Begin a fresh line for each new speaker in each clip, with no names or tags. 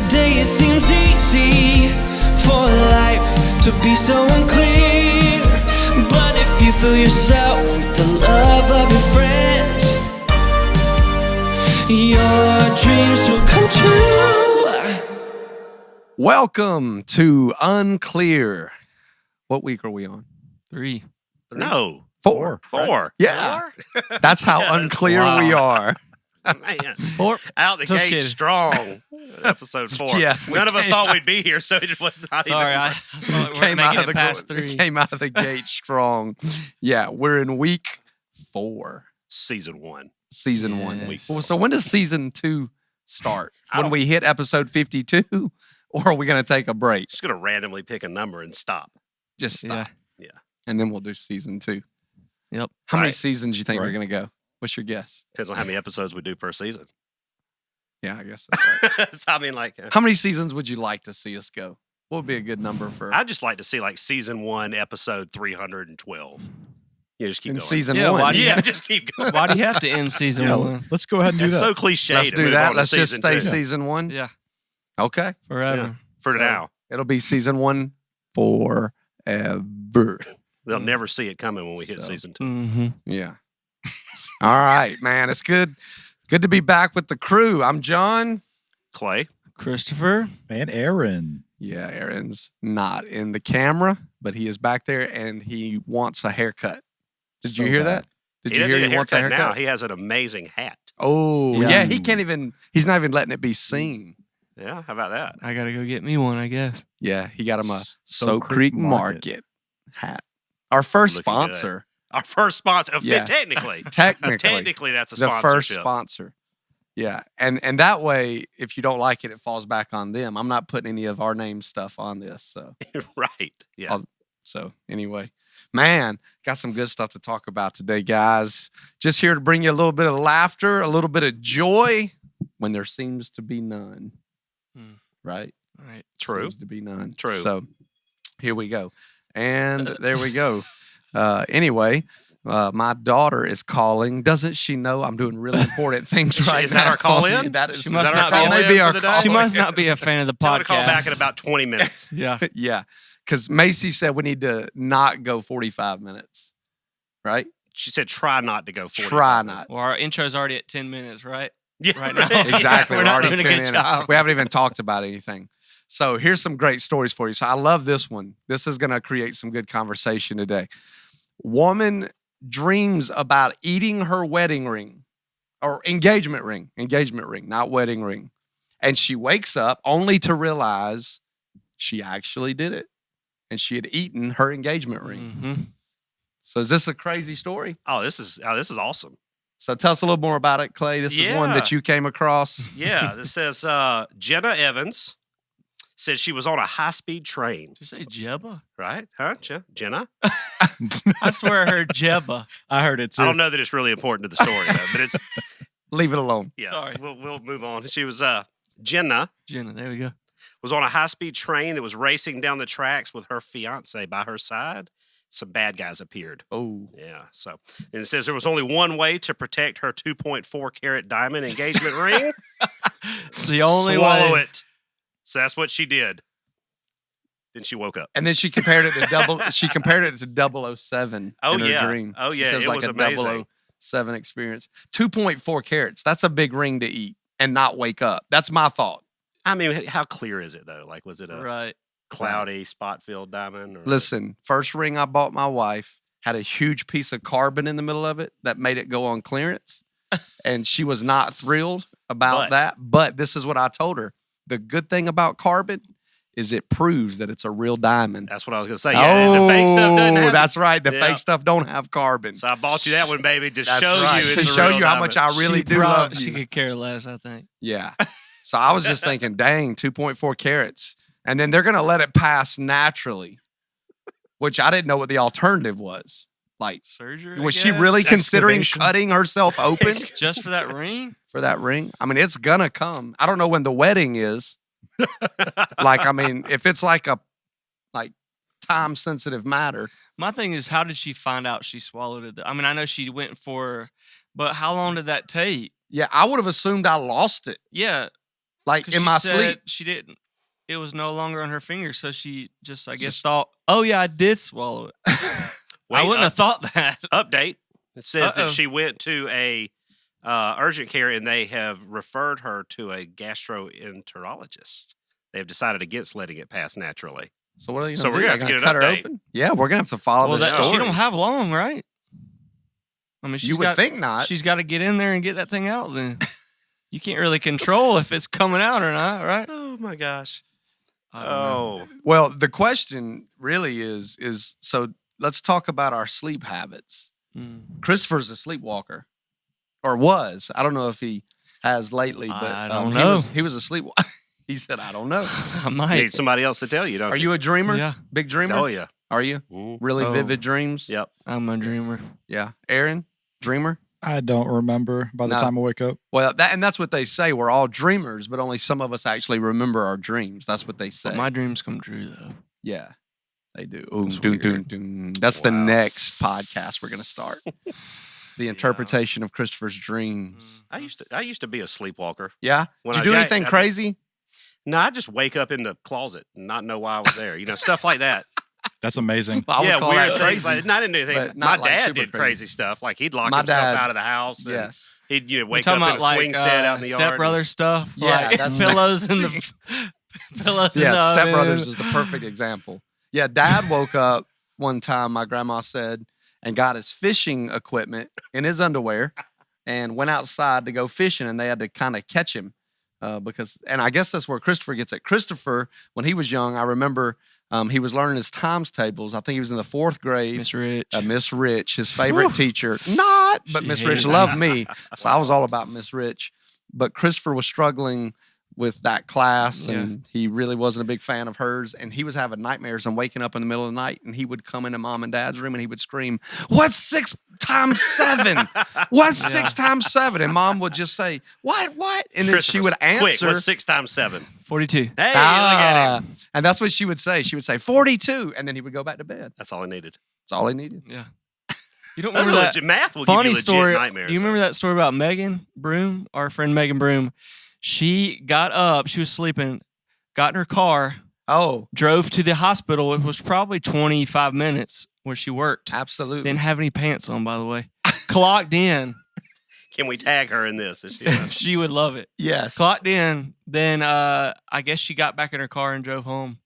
day it seems easy for life to be so unclear. But if you fill yourself with the love of your friends, your dreams will come true.
Welcome to Unclear. What week are we on?
3.
No.
4. Yeah. That's how unclear we are.
Man.
4.
Out the
Just
gate
kidding.
strong. Episode 4.
Yes,
None of us thought we'd be here, so it was not
Sorry,
even.
I thought we weren't making it past 3.
Came out of the gate strong. Yeah, we're in week 4.
Season 1.
Season 1.
Yes.
Well, so when does season 2 start?
I
When
don't-
we hit episode 52? Or are we going to take a break?
Just going to randomly pick a number and stop.
Just stop.
Yeah.
And then we'll do season 2.
Yep.
How many
Right.
seasons do you think we're going to go? What's your guess?
Depends on how many episodes we do per season.
Yeah, I guess that's right.
So, I mean, like,
How many seasons would you like to see us go? What would be a good number for
I'd just like to see, like, season 1, episode 312. Yeah, just keep
in
going.
season
Yeah,
1?
why do you-
Yeah, just keep going.
Why do you have to end season
Yeah,
1?
let's go ahead and do
It's
that.
so cliche.
Let's
to
do
move
that.
on to
Let's just
season
stay
2.
season 1.
Yeah,
Okay.
forever.
For
So-
now.
It'll be season 1 forever.
They'll never see it coming when we hit
So-
season 2.
Mm-hmm.
Yeah. All right, man. It's good. Good to be back with the crew. I'm John.
Clay.
Christopher.
And Aaron.
Yeah, Aaron's not in the camera, but he is back there and he wants a haircut. Did
So
you hear
bad.
that? Did
He
you
doesn't
hear
need
he wants a
haircut now.
haircut?
He has an amazing hat.
Oh, yeah.
Yeah.
He can't even, he's not even letting it be seen.
Yeah, how about that?
I gotta go get me one, I guess.
Yeah, he got him a Soap
Soap
Creek
Creek
Market hat. Our first
Looking good.
sponsor,
Our first sponsor.
Yeah.
Technically.
technically,
That's a
the
sponsorship.
first sponsor. Yeah, and that way, if you don't like it, it falls back on them. I'm not putting any of our name stuff on this.
Right. Yeah.
So anyway, man, got some good stuff to talk about today, guys. Just here to bring you a little bit of laughter, a little bit of joy when there seems to be none.
Hmm.
Right?
All right.
True.
Seems to be none.
True.
So here we go. And there we go. Anyway, my daughter is calling. Doesn't she know I'm doing really important things
Is she-
right
is
now?
that our call-in?
That is,
She must
Is that our
not be
call
may be
in
our
for the
call-
day?
She must not be a fan of the
Tell her
podcast.
to call back in about 20 minutes.
Yeah.
Yeah, because Macy said we need to not go 45 minutes, right?
She said try not to go 40.
Try not.
Well, our intro's already at 10 minutes, right?
Yeah,
Right now.
Exactly.
We're
We're
not
already
doing a
10
good
in.
job.
We haven't even talked about anything. So here's some great stories for you. So I love this one. This is going to create some good conversation today. Woman dreams about eating her wedding ring or engagement ring, not wedding ring. And she wakes up only to realize she actually did it and she had eaten her engagement ring.
Mm-hmm.
So is this a crazy story?
Oh, this is awesome.
So tell us a little more about it, Clay. This is one
Yeah.
that you came across.
Yeah, this says Jenna Evans said she was on a high-speed train.
Did you say Jebba?
Right? Huh? Jenna?
I swear I heard Jebba.
I heard it too.
I don't know that it's really important to the story, though, but it's
Leave it alone.
yeah.
Sorry.
We'll move on. She was Jenna
Jenna, there we go.
was on a high-speed train that was racing down the tracks with her fiance by her side. Some bad guys appeared.
Oh.
Yeah. So, and it says there was only one way to protect her 2.4 carat diamond engagement ring.
It's the only
Swallow
way.
it. So that's what she did. Then she woke up.
And then she compared it to She compared it to 007
Oh,
in her
yeah.
dream.
Oh,
She
yeah.
says
It
like
was
a
amazing.
007 experience. 2.4 carats. That's a big ring to eat and not wake up. That's my thought.
I mean, how clear is it though? Like, was it a
Right.
cloudy, spot-filled diamond? Or
Listen, first ring I bought my wife had a huge piece of carbon in the middle of it that made it go on clearance. And she was not thrilled about
But-
that. But this is what I told her. The good thing about carbon is it proves that it's a real diamond.
That's what I was gonna say. Yeah, the fake stuff doesn't have.
That's right. The
Yeah.
fake stuff don't have carbon.
So I bought you that one, baby, to
That's
show
right.
you.
To
it's a
show
real
you how much
diamond.
I really
She
do love
She
you.
could care less, I think.
Yeah. So I was just thinking, dang, 2.4 carats. And then they're going to let it pass naturally, which I didn't know what the alternative was. Like,
Surgery?
was
I
she
guess?
really considering
Excavation.
cutting herself open
Just for that ring?
for that ring? I mean, it's going to come. I don't know when the wedding is. Like, I mean, if it's like a time sensitive matter.
My thing is, how did she find out she swallowed it? I mean, I know she went for, but how long did that take?
Yeah, I would have assumed I lost it.
Yeah.
Like
'Cause
in
she
my
said
sleep.
she didn't. It was no longer on her finger, so she just, I guess, thought, "Oh yeah, I did swallow it." I wouldn't have thought that.
Update. It says
Uh-oh.
that she went to a urgent care and they have referred her to a gastroenterologist. They have decided against letting it pass naturally.
So what are they
So
going to
we're
do?
gonna
They're
have to
going to
get
cut
an
her
update.
open? Yeah, we're going to have to follow
Well,
this story.
she don't have long, right? I mean,
You would think not.
She's got to get in there and get that thing out. Then you can't really control if it's coming out or not, right?
Oh my gosh.
I don't know.
Oh.
Well, the question really is so let's talk about our sleep habits.
Mm.
Christopher's a sleepwalker, or was. I don't know if he has lately, but
I don't know.
He was a sleepwalker. He said, "I don't know."
I
You
might.
need somebody else to tell you, don't
Are you a dreamer?
Yeah,
Big dreamer?
Oh yeah.
Are you?
Mhm.
Really
Oh.
vivid dreams?
Yep.
I'm a dreamer.
Yeah. Aaron, dreamer?
I don't remember by the
No.
time I wake up.
Well, that's what they say. We're all dreamers, but only some of us actually remember our dreams. That's what they say.
But my dreams come true though.
Yeah, they do. Ooh,
That's
doon, doon,
weird.
doon. That's the
Wow.
next podcast we're going to start. The interpretation of Christopher's dreams.
I used to be a sleepwalker.
Yeah.
When
Did
I
you do
got-
anything
I-
crazy?
No, I just wake up in the closet and not know why I was there. You know, stuff like that.
That's amazing.
I would call
weird
that
things.
crazy.
Like, I didn't do anything.
but
My
not like
dad
super
did
crazy.
crazy stuff. Like he'd lock
My
himself
dad-
out of the house. And
Yes.
He'd
We
wake
talking
up in
about
a swing set out in the yard.
Step Brother stuff.
Yeah,
like
that's-
pillows in the pillows in the
Yeah, Step
oven.
Brothers is the perfect example. Yeah, Dad woke up one time, my grandma said, and got his fishing equipment in his underwear and went outside to go fishing, and they had to kind of catch him and I guess that's where Christopher gets it. Christopher, when he was young, I remember he was learning his times tables. I think he was in the 4th grade.
Miss Rich.
Miss Rich, his favorite teacher. Not, but
She
Miss
hated
Rich
me.
loved me. So I was all about Miss Rich. But Christopher was struggling with that class, and he really wasn't a big fan of hers. And he was having nightmares and waking up in the middle of the night, and he would come into Mom and Dad's room and he would scream, "What's 6 times 7? What's 6 times 7?" And Mom would just say, "What? And then she would answer.
Quick, what's 6 times 7?
42.
Hey, look at him.
And that's what she would say. She would say 42, and then he would go back to bed.
That's all I needed.
That's all he needed.
Yeah. You don't
That's
remember that
legit, math will
funny
give you legit
story?
nightmares.
You remember that story about Megan Broom? Our friend Megan Broom. She got up. She was sleeping. Got in her car.
Oh,
Drove to the hospital. It was probably 25 minutes where she worked.
absolutely.
Didn't have any pants on, by the way. Clocked in.
Can we tag her in this? Is she,
She would love it.
Yes.
Clocked in. Then I guess she got back in her car and drove home.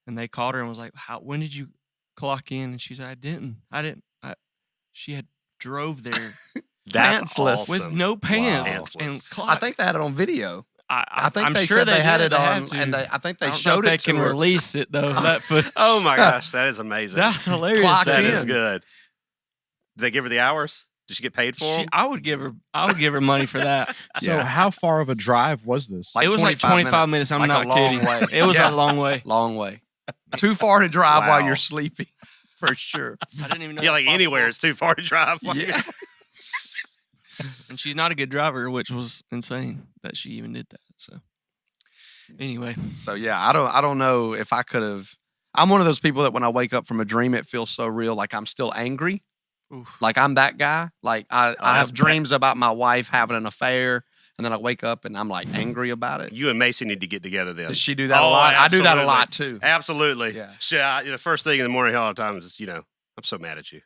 And they called her and was like, when did you clock in? And she said, I didn't. She had drove there
that's
Pantsless.
awesome.
with no pants
Pantsless.
and clocked.
I think they had it on video. I think
I'm
they
sure
said they had
did.
it
They
on,
had to.
and I think they
I don't know
showed
if
it
they
to
can
her.
release it though. That footage.
Oh my gosh, that is amazing.
That's hilarious.
Clocked
That
in.
is good. Did they give her the hours? Did she get paid for them?
I would give her money for that.
So
Yeah.
how far of a drive was this?
Like
it was like 25 minutes. I'm
Like a
not
long
kidding.
way.
It was
Yeah.
a long way.
Long way. Too far to drive while
Wow.
you're sleeping, for sure.
I didn't even know.
Yeah,
that's
like anywhere,
possible.
it's too far to drive.
Yeah.
And she's not a good driver, which was insane that she even did that. So anyway,
So yeah, I don't know if I could have. I'm one of those people that when I wake up from a dream, it feels so real, like I'm still angry.
oof.
Like I'm that guy. Like I
that's
have
bad.
dreams about my wife having an affair, and then I wake up and I'm like angry about it.
You and Macy need to get together then.
Does she do that a
Oh,
lot? I do that a
absolutely.
lot too.
Absolutely.
Yeah.
Shit, the first thing in the morning all the time is, I'm so mad at you.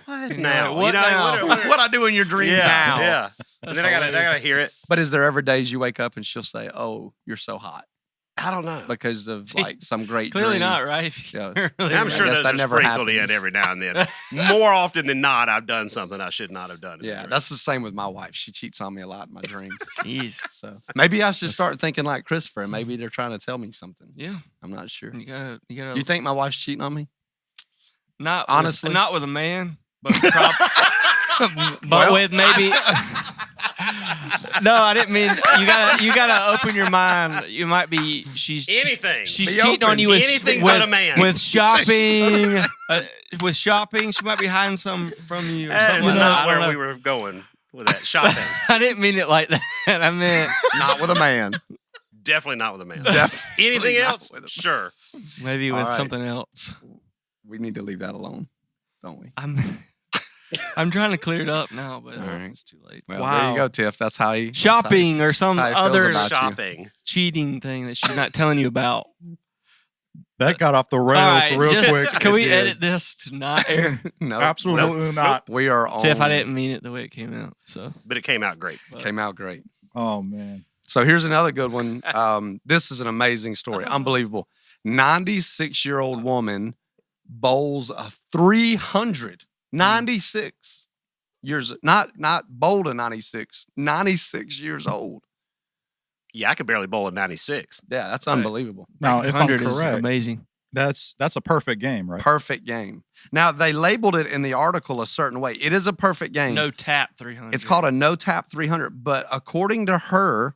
What
You know,
now?
what now?
What I do in your dream
yeah,
now?
yeah. And
That's
then I gotta
hilarious.
hear it.
But is there ever days you wake up and she'll say, "Oh, you're so hot,"
I don't know.
because of like some great
Clearly
dream?
not, right? If
Yeah.
you're really
I'm
right.
sure
guess
those
that
are
never
sprinkled in
happens.
every now and then. More often than not, I've done something I should not have done. in
Yeah,
the dream.
that's the same with my wife. She cheats on me a lot in my dreams.
Jeez.
So maybe I should start thinking like Christopher. And maybe they're trying to tell me something.
Yeah.
I'm not sure.
You gotta.
You think my wife's cheating on me?
Not
honestly?
not with a man, but but
Well,
with maybe. No, I didn't mean you gotta open your mind. You might be
Anything.
She's
Be
cheating
open.
on you with
Anything
with,
but a man.
with shopping. With shopping, she might be hiding some from you. Or
That
something
is
like that.
not
I don't
where
know.
we were going with that shopping.
I didn't mean it like that. I meant
Not with a man.
Definitely not with a man.
Definitely
Anything
not
else?
with a-
Sure.
maybe
All
with
right.
something else.
We need to leave that alone, don't we?
I'm I'm trying to clear it up now, but
All right.
it's too late.
Well, there
Wow.
you go, Tiff. That's how you
Shopping or some
that's how he feels
other
about you.
Shopping.
cheating thing that she's not telling you about.
That got off the
All
rails
right,
real
just-
quick.
Can
It
we
did.
edit this to not air?
No,
Absolutely not.
we are on.
Tiff, I didn't mean it the way it came out. So
But it came out great.
Came out great.
Oh man.
So here's another good one. This is an amazing story. Unbelievable. 96-year-old woman bowls a 300. 96 years. Not bowled a 96. 96 years old.
Yeah, I could barely bowl at 96.
Yeah, that's unbelievable.
Now, if I'm
100 is
correct,
amazing.
that's a perfect game, right?
Perfect game. Now they labeled it in the article a certain way. It is a perfect game.
No tap 300.
It's called a no tap 300. But according to her,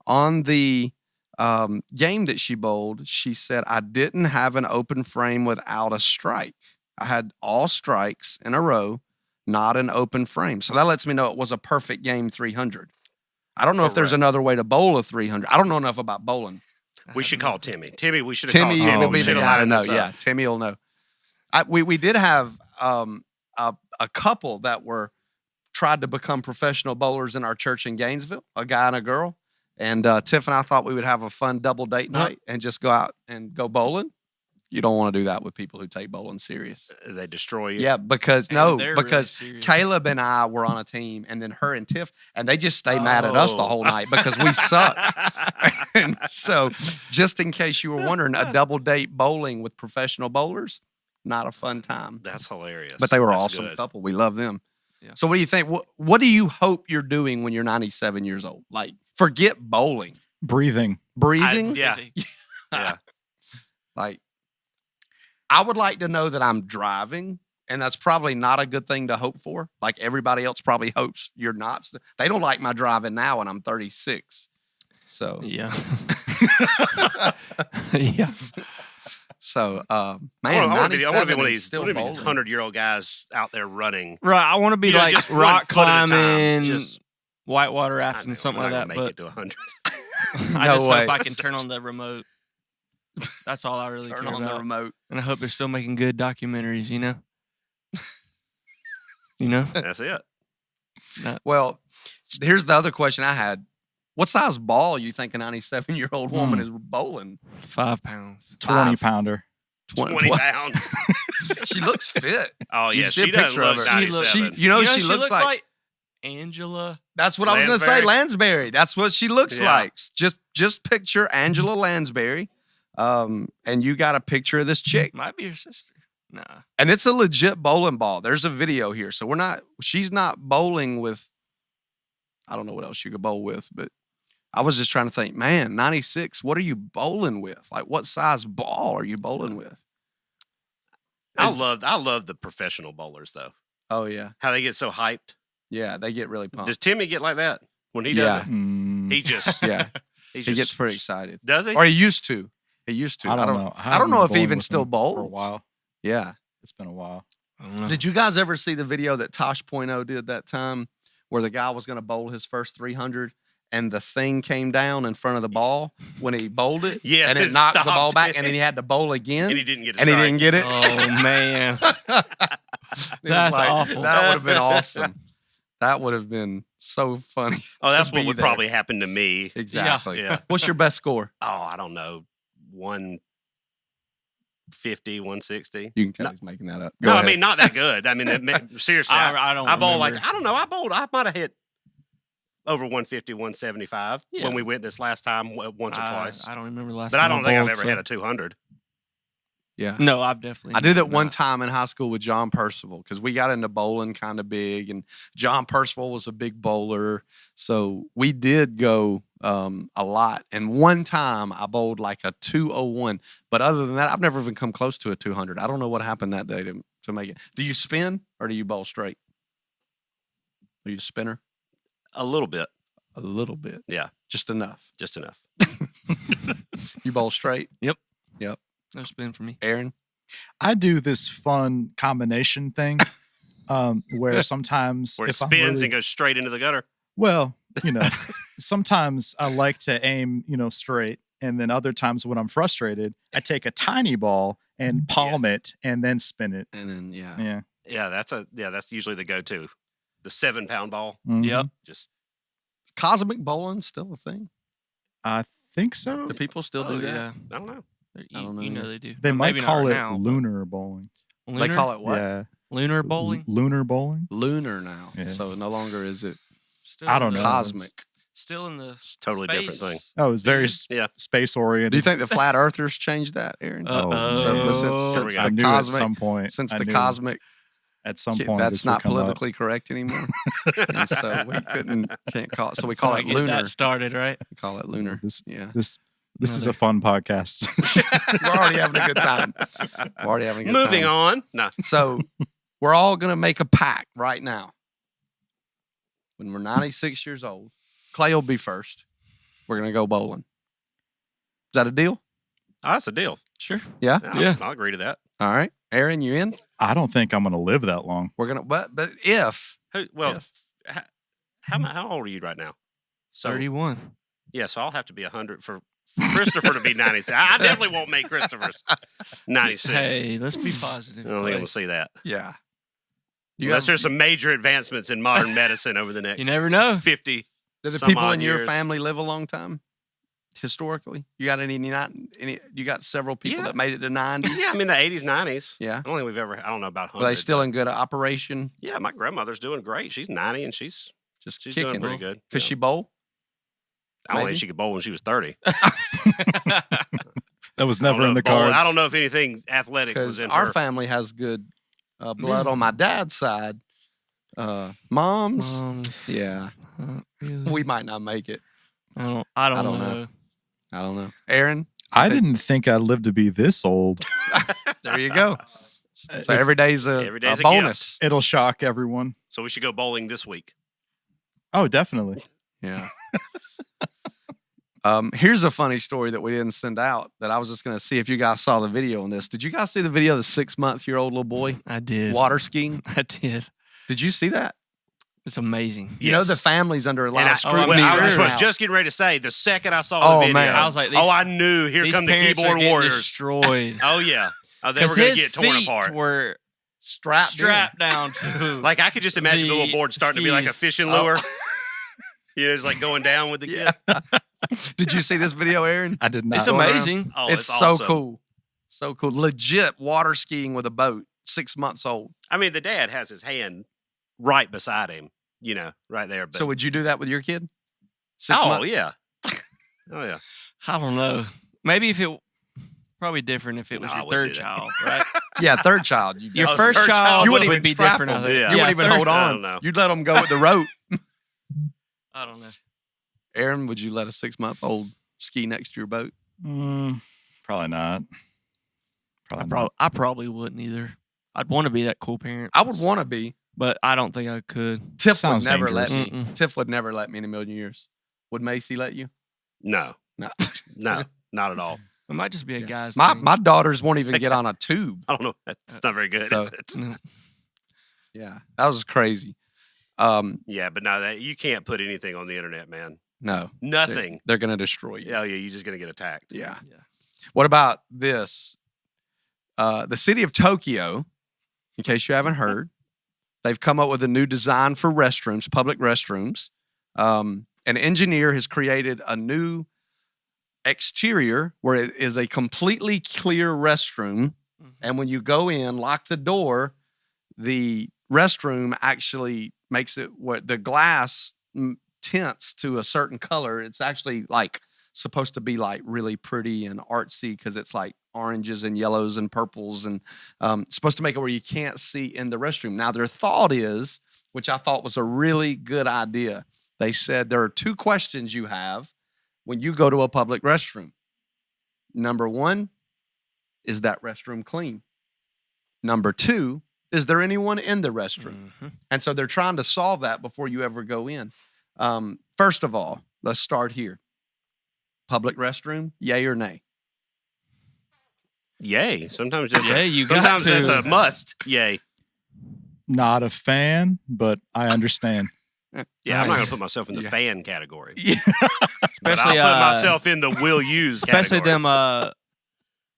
on the game that she bowled, she said, I didn't have an open frame without a strike. I had all strikes in a row, not an open frame. So that lets me know it was a perfect game 300. I don't know if there's
Correct.
another way to bowl a 300. I don't know enough about bowling.
We should call Timmy. Timmy, we should have
Timmy
called Timmy.
will
We
be the
should have
guy to
lined
know.
this up.
Yeah, Timmy will know. We did have a couple that tried to become professional bowlers in our church in Gainesville, a guy and a girl. And Tiff and I thought we would have a fun double date night and just go out and go bowling. You don't want to do that with people who take bowling serious.
They destroy you.
Yeah, because
And they're really
because
serious.
Caleb and I were on a team, and then her and Tiff, and they just stay mad at us the
Oh.
whole night because we suck. And so, just in case you were wondering, a double date bowling with professional bowlers, not a fun time.
That's hilarious.
But they were
That's
awesome
good.
couple. We love them.
Yeah.
So, what do you think? What do you hope you're doing when you're 97 years old? Like, forget bowling,
Breathing.
breathing.
Yeah. Yeah.
Like, I would like to know that I'm driving, and that's probably not a good thing to hope for. Like everybody else probably hopes you're not. They don't like my driving now, and I'm 36. So,
Yeah. Yeah.
so,
I
man,
want to be
97
one of
and
these
still
100-year-old guys out there running.
Right. I want to be
You know,
like
just one
rock
foot at a time,
climbing,
just-
whitewater
I
rafting,
know,
something
we're
like
not
that.
gonna make
But
it to 100.
I
No
just
way.
hope I can turn on the remote. That's all I really
Turn
care
on the
about.
remote.
And I hope they're still making good documentaries, you know? You know?
That's it.
Well, here's the other question I had. What size ball you think a 97-year-old woman is bowling?
5 pounds.
20 pounder.
20 pounds.
She looks fit.
Oh,
You
yeah.
see a
She doesn't
picture of
look
her.
She looks-
97.
You know, she looks like
Angela.
that's what I was going to say.
Lansbury.
Lansbury. That's what she looks
Yeah.
like. Just picture Angela Lansbury, and you got a picture of this chick,
Might be her sister. Nah.
and it's a legit bowling ball. There's a video here, so she's not bowling with. I don't know what else you could bowl with, but I was just trying to think, man, 96. What are you bowling with? Like, what size ball are you bowling with?
I love the professional bowlers, though.
Oh yeah,
How they get so hyped.
yeah. They get really pumped.
Does Timmy get like that when he does
Yeah.
it?
Mm,
He just,
Yeah,
he
he
just
gets pretty excited,
Does he?
or he used to. He used to.
I don't know.
I don't know if
haven't
he
been
even
bowling with
still
him
bowls
for a while.
Yeah.
It's been a while.
I don't know.
Did you guys ever see the video that Tosh.0 did that time where the guy was going to bowl his first 300 and the thing came down in front of the ball when he bowled it?
Yes,
And it
it
knocked the ball
stopped
back
it.
and then he had to bowl again
And he didn't get it.
and he didn't get it?
Oh, man.
It was
That's awful.
That would have been awesome. That would have been so funny.
Oh, that's
to
what
be
would
there.
probably happen to me.
Exactly.
Yeah.
What's your best score?
Oh, I don't know. 150, 160.
You can tell
No.
he's making that up. Go
No,
ahead.
I mean, not that good. I mean, seriously,
I don't
I bowled like,
remember.
I don't know. I might have hit over 150, 175
Yeah.
when we went this last time, once or twice.
I don't remember the last
But I
time
don't think I've
bowled,
ever
so-
had a 200.
Yeah.
No, I've definitely
I did that one
not.
time in high school with John Percival because we got into bowling kind of big, and John Percival was a big bowler, so we did go a lot. And one time I bowled like a 201, but other than that, I've never even come close to a 200. I don't know what happened that day to make it. Do you spin or do you bowl straight? Are you a spinner?
A little bit.
A little bit,
Yeah,
just enough.
just enough.
You bowl straight,
No spin for me.
Aaron?
I do this fun combination thing where sometimes
Where it
if I'm
spins
really-
and goes straight into the gutter.
well, sometimes I like to aim, straight. And then other times when I'm frustrated, I take a tiny ball and palm it and then spin it.
And then
Yeah.
Yeah, that's usually the go-to. The 7-pound ball.
Mhm.
Yep.
Just
Cosmic bowling still a thing?
I think so.
Do people still do that?
Yeah.
I don't know.
You,
don't know
you know
either.
they do.
They
Well,
might
maybe not
call
right
it
now, but-
lunar bowling.
Lunar?
They call it what?
Yeah.
Lunar bowling.
Lunar bowling?
Lunar now.
Yeah.
So no longer is it
Still
I
in
don't
the-
know.
cosmic.
Still in the
Totally different thing.
space.
Oh, it was very
Yeah.
space oriented.
Do you think the flat earthers changed that, Aaron?
Oh,
So
man.
since
I
the
knew
cosmic,
at some point.
since
I
the
knew
cosmic,
at some point
that's
this would
not
come up.
politically correct anymore, and so we can't call it. So we
That's
call
how I
it
get
lunar.
that started, right?
We call it lunar.
This-
Yeah,
This is
Another-
a fun podcast.
we're already having a good time. We're already having a good
Moving
time.
on. No.
So we're all gonna make a pact right now. When we're 96 years old, Clay will be first. We're gonna go bowling. Is that a deal?
Oh, that's a deal.
Sure.
Yeah.
Yeah.
I'll agree to that.
All right, Aaron, you in?
I don't think I'm going to live that long.
We're gonna, but if
Well,
Yeah.
how old are you right now? So
31.
yeah, so I'll have to be 100 for Christopher to be 96. I definitely won't make Christopher's 96.
Hey, let's be positive.
I don't think I'm
Clay.
going to see that.
yeah,
Unless there's some major advancements in modern medicine over the next
You never know.
50.
do the
some
people
odd
in your
years.
family live a long time? Historically, you got any? Not any? You got several people
Yeah.
that made it to 90.
Yeah, I mean the 80s, 90s.
Yeah.
I don't think we've ever. I don't know about 100.
Were they still
but-
in good operation?
Yeah, my grandmother's doing great. She's 90 and she's
Just
doing
kicking.
pretty good.
Could
Yeah.
she bowl?
I don't
maybe?
think she could bowl when she was 30.
That was
I don't
never
know
in the
if bowling-
cards.
I don't know if anything athletic was
Because
in
our
her.
family has good blood on my dad's side. Mom's, yeah,
Really?
we might not make it.
I don't
I don't
know.
know. I don't know. Aaron,
I didn't think I'd live to be this old.
there you go. So
If-
every day's a,
Every day's
a
a
bonus.
It'll shock everyone.
So we should go bowling this week.
Oh, definitely.
Yeah. Here's a funny story that we didn't send out that I was just going to see if you guys saw the video on this. Did you guys see the video of the 6-month-old little boy
I did.
water skiing?
I did.
Did you see that?
It's amazing.
You know the
Yes.
family's under a lot
And
of
I,
scrutiny.
well,
I
right
was
now.
just getting ready to say the second I saw
Oh,
the video,
man.
I was like,
I knew here
these
come the
parents are
keyboard
getting
warriors.
destroyed.
Oh yeah, they
Because
were going to
his
get torn
feet
apart.
were
strapped
down to
Like I could just imagine the little
the
board starting to be like a
skis.
fishing
Oh.
lure. You know, just like going down with the kid.
Yeah. Did you see this video, Aaron?
I did not.
It's
going around.
amazing.
Oh,
It's
awesome.
so cool. So cool. Legit water skiing with a boat, 6 months old.
I mean, the dad has his hand right beside him. You know, right there. But,
So would you do that with your kid? 6
oh
months?
yeah, oh yeah.
I don't know. Maybe if it probably different if it was
No, I
your
wouldn't
third
do that.
child, right?
Yeah, third child.
Your
Oh,
first
third child,
child
you wouldn't
would
even
be
strap
different. I
them.
think.
Yeah.
You wouldn't even
third-
hold
I
on.
don't know.
You'd let them go with the rope.
I don't know.
Aaron, would you let a 6-month-old ski next to your boat?
Probably not. Probably not.
I probably wouldn't either. I'd want to be that cool parent.
I would want to be.
but I don't think I could.
Tiff
Sounds
would never let me.
dangerous. Mm-mm.
Tiff would never let me in a million years. Would Macy let you?
No,
No.
no, not at all.
It might just be a guy's
My
thing.
my daughters won't even get on a tube.
I don't know. That's not very good,
So-
is it?
No.
Yeah, that was crazy.
Yeah, but no, you can't put anything on the internet, man.
No,
Nothing.
they're gonna destroy you.
Yeah, you're just gonna get attacked.
Yeah.
Yeah.
What about this? The city of Tokyo, in case you haven't heard, they've come up with a new design for restrooms, public restrooms. An engineer has created a new exterior where it is a completely clear restroom.
Mhm.
And when you go in, lock the door, the restroom actually makes it what the glass tints to a certain color. It's actually like supposed to be like really pretty and artsy because it's like oranges and yellows and purples and it's supposed to make it where you can't see in the restroom. Now their thought is, which I thought was a really good idea. They said there are 2 questions you have when you go to a public restroom. Number 1, is that restroom clean? Number 2, is there anyone in the restroom?
Mhm.
And so they're trying to solve that before you ever go in. First of all, let's start here. Public restroom, yay or nay?
Yay. Sometimes it's
Yeah, you got
sometimes
to.
it's a must. Yay.
Not a fan, but I understand.
Yeah, I'm not
Nice.
gonna put myself in the
Yeah.
fan category.
Yeah.
But
Especially
I'll put myself in the will use
especially
category.
them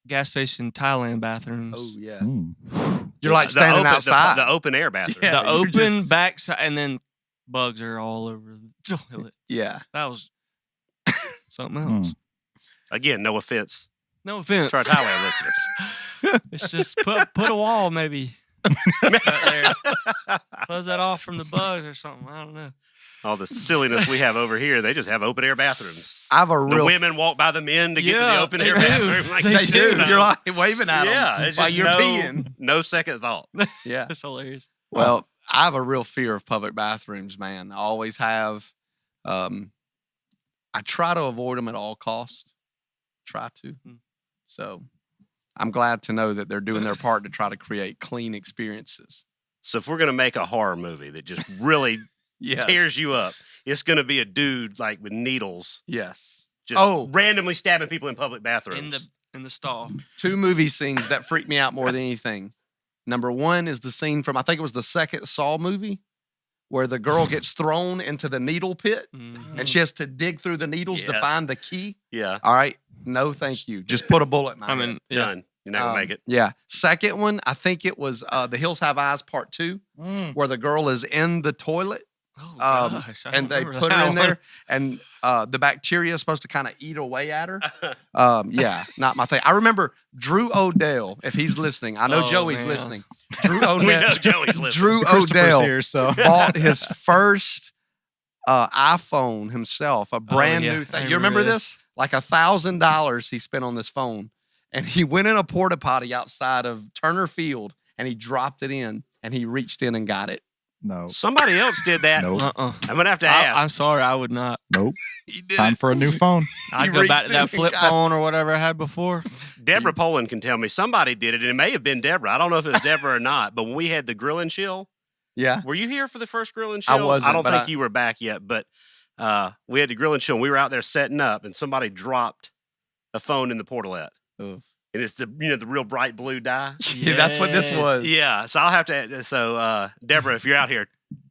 gas station Thailand bathrooms.
Oh yeah.
Mm.
You're like standing outside.
The open air bathroom.
Yeah,
the
you're just-
open backside, and then bugs are all over the toilet.
Yeah.
That was something
Hmm.
else.
Again, no offense
No offense.
to our Thailand listeners.
It's just put a wall maybe right there. Close that off from the bugs or something. I don't know.
All the silliness we have over here, they just have open air bathrooms.
I have a
The
real
women walk by the men to get to the
Yeah,
open
they
air
do.
bathroom. Like,
They do.
You're like waving at them
yeah, it's
while
just
you're
no,
peeing.
no second thought.
Yeah.
That's hilarious.
Well, I have a real fear of public bathrooms, man. I always have. I try to avoid them at all costs. Try to. So I'm glad to know that they're doing their part to try to create clean experiences.
So if we're gonna make a horror movie that just really
Yes.
tears you up, it's gonna be a dude like with needles,
Yes.
just randomly stabbing people in public bathrooms.
In the stall.
2 movie scenes that freak me out more than anything. Number 1 is the scene from, I think it was the second Saw movie, where the girl gets thrown into the needle pit
Mhm.
and she has to dig through the needles to
Yes.
find the key.
Yeah,
All right. No, thank you. Just put a bullet in my
I
head.
mean, yeah.
done. You're not gonna make it.
Yeah. Second one, I think it was The Hills Have Eyes Part 2, where the girl is in the toilet
Oh, gosh, I
and
don't
they
remember
put her
that
in
one.
there and the bacteria is supposed to kind of eat away at her. Yeah, not my thing. I remember Drew Odell, if he's listening. I know
Oh,
Joey's
man.
listening. Drew
We
Odell.
know Joey's listening.
Drew
Christopher's
Odell
here, so
bought his first iPhone himself, a brand
yeah,
new
I
thing. You remember
remember
this? Like $1,000 he spent on this phone. And he went in a porta potty outside of Turner Field and he dropped it in and he reached in and got it.
no,
Somebody else did that.
Nope.
Uh-uh.
I'm gonna have to ask.
I'm sorry, I would not.
nope.
He did
Time
it.
for a new phone.
I'd
He
go back
reached
to
in
that
and
flip
got it.
phone or whatever I had before.
Deborah Poland can tell me somebody did it, and it may have been Deborah. I don't know if it was Deborah or not. But when we had the grill and chill,
Yeah.
were you here for the first grill and
I
chill?
wasn't,
I don't
but
think you were back yet. But we had the grill and chill, and we were out there setting up, and somebody dropped a phone in the portalette,
Oof.
and it's the the real bright blue dye.
Yeah, that's what this
Yes.
was.
Yeah, so I'll have to. So Deborah, if you're out here,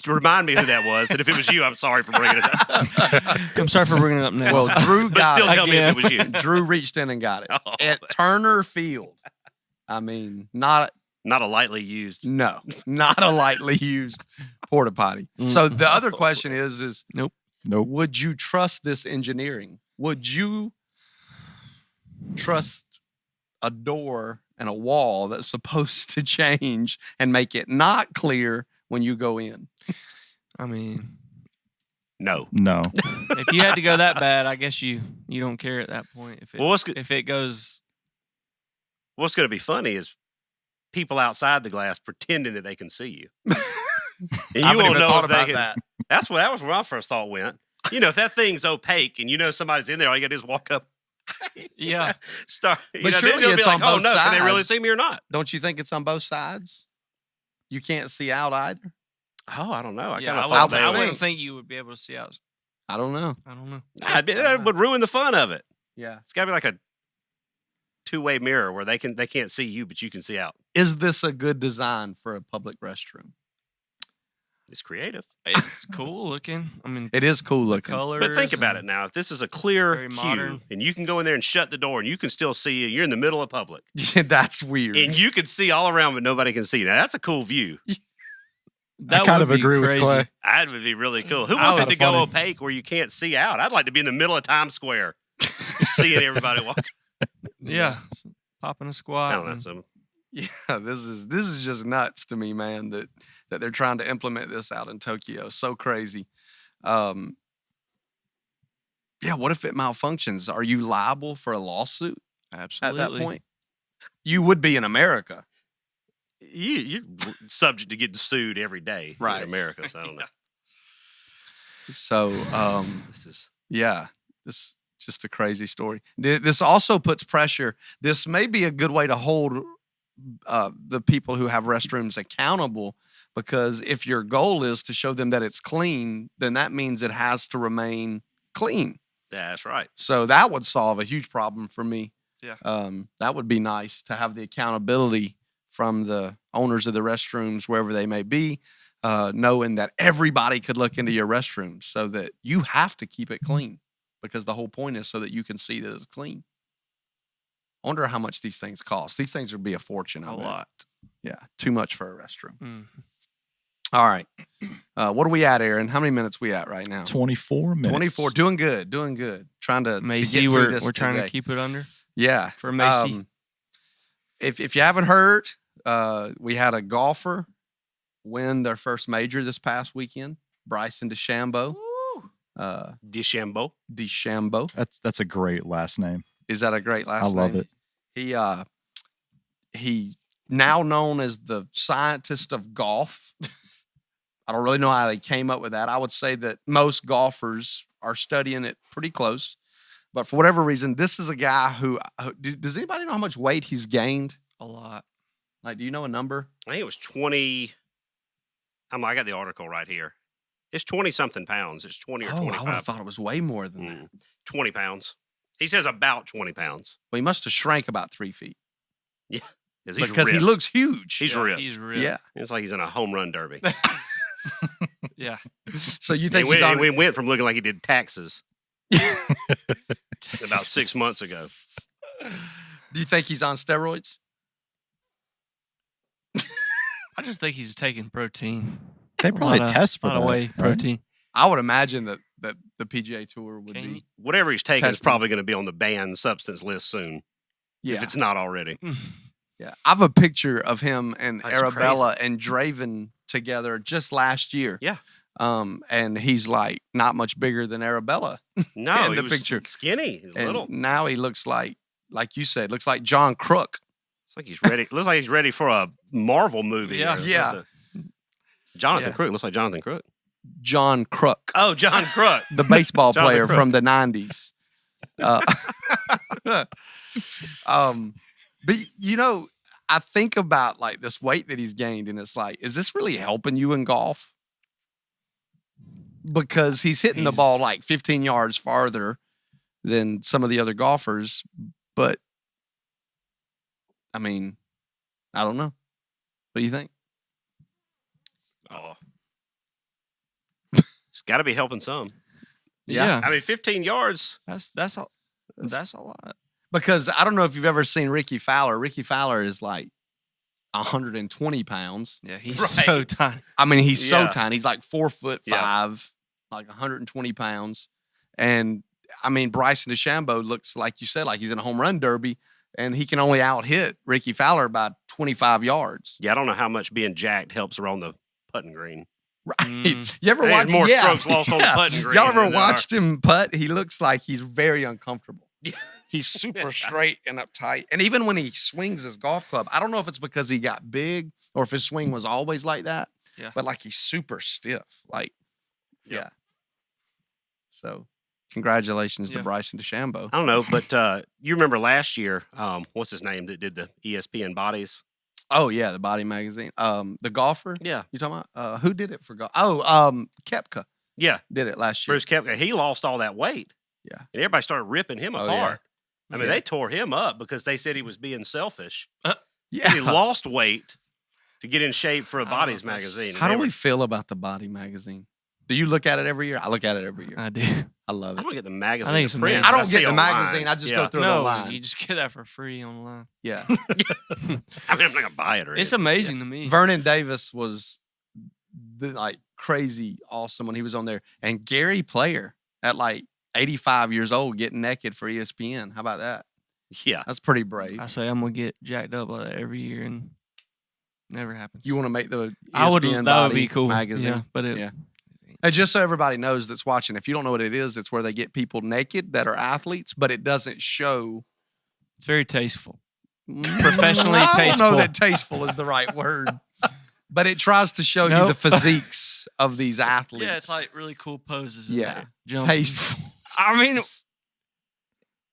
remind me who that was, and if it was you, I'm sorry for bringing it up.
I'm sorry for bringing it up now.
Well, Drew
But
got
still,
it.
tell me if it was you.
Drew reached in and got it
Oh.
at Turner Field. I mean, not
Not a lightly used.
no, not a lightly used porta potty. So the other question is
Nope.
would you trust this engineering? Would you trust a door and a wall that's supposed to change and make it not clear when you go in?
I mean,
No.
No.
if you had to go that bad, I guess you don't care at that point. If it,
Well, what's good?
if it goes,
What's going to be funny is people outside the glass pretending that they can see you. And you
I haven't
won't
even
know
thought
if they
about
can.
that.
That was where my first thought went. If that thing's opaque and you know somebody's in there, all you got to do is walk up,
yeah,
start.
But
then
surely
they'll be
it's
like,
on
"Oh
both
no, can they really
sides.
see me or not?"
Don't you think it's on both sides? You can't see out either.
Oh, I don't know. I
yeah,
kind of
I
thought
would
I
they
think.
wouldn't think you would be able to see out.
I don't know.
I don't know.
That would ruin the fun of it.
Yeah.
It's got to be like a two-way mirror where they can't see you, but you can see out.
Is this a good design for a public restroom?
It's creative.
It's cool looking. I mean,
It is cool looking.
colors.
But think about it
and-
now. If this is a clear
Very
cue,
modern.
and you can go in there and shut the door, and you can still see you, you're in the middle of public,
That's weird.
and you can see all around, but nobody can see you. Now that's a cool view.
That
kind
would
of
be
agree with
crazy.
Clay.
That would be really cool. Who
I
wants it
would-
to go
funny.
opaque where you can't see out? I'd like to be in the middle of Times Square, just seeing everybody walk.
Yeah, popping a squat.
I don't know.
and-
So
Yeah, this is just nuts to me, man, that they're trying to implement this out in Tokyo. So crazy. Yeah, what if it malfunctions? Are you liable for a lawsuit at
Absolutely.
that point? You would be in America.
you're subject to getting sued every day
Right.
in America. So I don't know.
So,
This is
yeah, this is just a crazy story. This also puts pressure. This may be a good way to hold the people who have restrooms accountable, because if your goal is to show them that it's clean, then that means it has to remain clean.
that's right.
So that would solve a huge problem for me.
Yeah.
That would be nice to have the accountability from the owners of the restrooms, wherever they may be, knowing that everybody could look into your restroom, so that you have to keep it clean, because the whole point is so that you can see that it's clean. I wonder how much these things cost. These things would be a fortune. I
A
bet.
lot.
Yeah, too much for a restroom.
Mm.
All right. What are we at, Aaron? How many minutes we at right now?
24 minutes.
24. Doing good. Trying to
Macy,
get through this
we're trying
today.
to keep it under
Yeah.
for Macy.
If you haven't heard, we had a golfer win their first major this past weekend. Bryson DeChambeau.
DeChambeau.
DeChambeau.
That's a great last name.
Is that a great last name?
I love it.
He now known as the scientist of golf. I don't really know how they came up with that. I would say that most golfers are studying it pretty close. But for whatever reason, this is a guy who does anybody know how much weight he's gained?
A lot.
Like, do you know a number?
I think it was 20. I got the article right here. It's 20-something pounds. It's 20 or
I would
25.
have thought it was way more than that.
20 pounds. He says about 20 pounds.
Well, he must have shrank about 3 feet.
He's
Because he
ripped.
looks huge.
He's ripped.
He's ripped.
Yeah.
It's like he's in a home run derby.
Yeah.
So you think he's
and
on?
we went from looking like he did taxes about 6 months ago.
Do you think he's on steroids?
I just think he's taking protein.
They probably
A lot of-
test for
lot of
that,
whey
right?
protein.
I would imagine that the PGA Tour would
Can
be.
you-
Whatever he's taking is
Testing.
probably going to be on the banned substance list soon,
Yeah.
if it's not already.
Yeah, I have a picture of him and
That's
Arabella and Draven together just last year.
Yeah.
And he's like not much bigger than Arabella.
No,
In
he
the
was
picture.
skinny. He's
And
little.
now he looks like you said, looks like John Crook.
It's like he's ready. Looks like he's ready for a Marvel movie.
Yeah.
or
Yeah.
something. Jonathan
Yeah.
Crook looks like Jonathan Crook.
John Crook,
Oh, John Crook.
the baseball
Jonathan
player
Crook.
from the 90s. But you know, I think about like this weight that he's gained, and it's like, is this really helping you in golf? Because he's hitting the ball like 15 yards farther than some of the other golfers. But I mean, I don't know. What do you think?
Oh. It's got to be helping some.
Yeah.
I mean, 15 yards.
That's a lot.
Because I don't know if you've ever seen Ricky Fowler. Ricky Fowler is like 120 pounds.
Yeah, he's
Right.
so tiny.
I mean, he's so
Yeah.
tiny. He's like 4'5",
Yeah.
like 120 pounds. And I mean, Bryson DeChambeau looks like you said, like he's in a home run derby, and he can only out hit Ricky Fowler by 25 yards.
Yeah, I don't know how much being jacked helps around the putting green.
Right?
Mm.
You ever
There's
watch
more strokes lost on the putting green
Y'all ever
than there are.
watched him putt? He looks like he's very uncomfortable. He's super straight and uptight. And even when he swings his golf club, I don't know if it's because he got big or if his swing was always like that.
Yeah.
But like he's super stiff. Like,
Yep.
yeah. So congratulations to
Yeah.
Bryson DeChambeau.
I don't know, but you remember last year, what's his name that did the ESPN bodies?
Oh yeah, the Body Magazine. The golfer.
Yeah.
You talking about? Who did it for golf? Oh, Koepka
Yeah.
did it last year.
Bruce Koepka. He lost all that weight.
Yeah.
And everybody started ripping him
Oh,
apart.
yeah.
I mean,
Yeah.
they tore him up because they said he was being selfish.
Yeah.
He lost weight to get in shape for a
I don't know
Bodies
if that's-
magazine.
How
And
do
they
we
were-
feel about the Body Magazine? Do you look at it every year? I look at it every year.
I do.
I love
I
it.
don't get the magazine.
I think
to
it's
print,
amazing.
I
but
don't
see
get the
online.
magazine. I just
Yeah.
go through it
No,
online.
you just get that for free online.
Yeah.
I mean, I'm not gonna buy it or
It's
anything.
amazing to me.
Vernon Davis was like crazy awesome when he was on there. And Gary Player at like 85 years old getting naked for ESPN. How about that?
Yeah.
That's pretty brave.
I say I'm gonna get jacked up like that every year, and never happens.
You want to make the ESPN
I would. That would
Body
be cool.
magazine?
Yeah, but
Yeah. And just so everybody knows that's watching, if you don't know what it is, it's where they get people naked that are athletes, but it doesn't show.
it's very tasteful. Professionally
I don't know
tasteful.
that tasteful is the right word, but it tries to show you
Nope.
the physiques of these athletes.
Yeah, it's like really cool poses. in
Yeah.
there. Jumping.
tasteful.
I mean,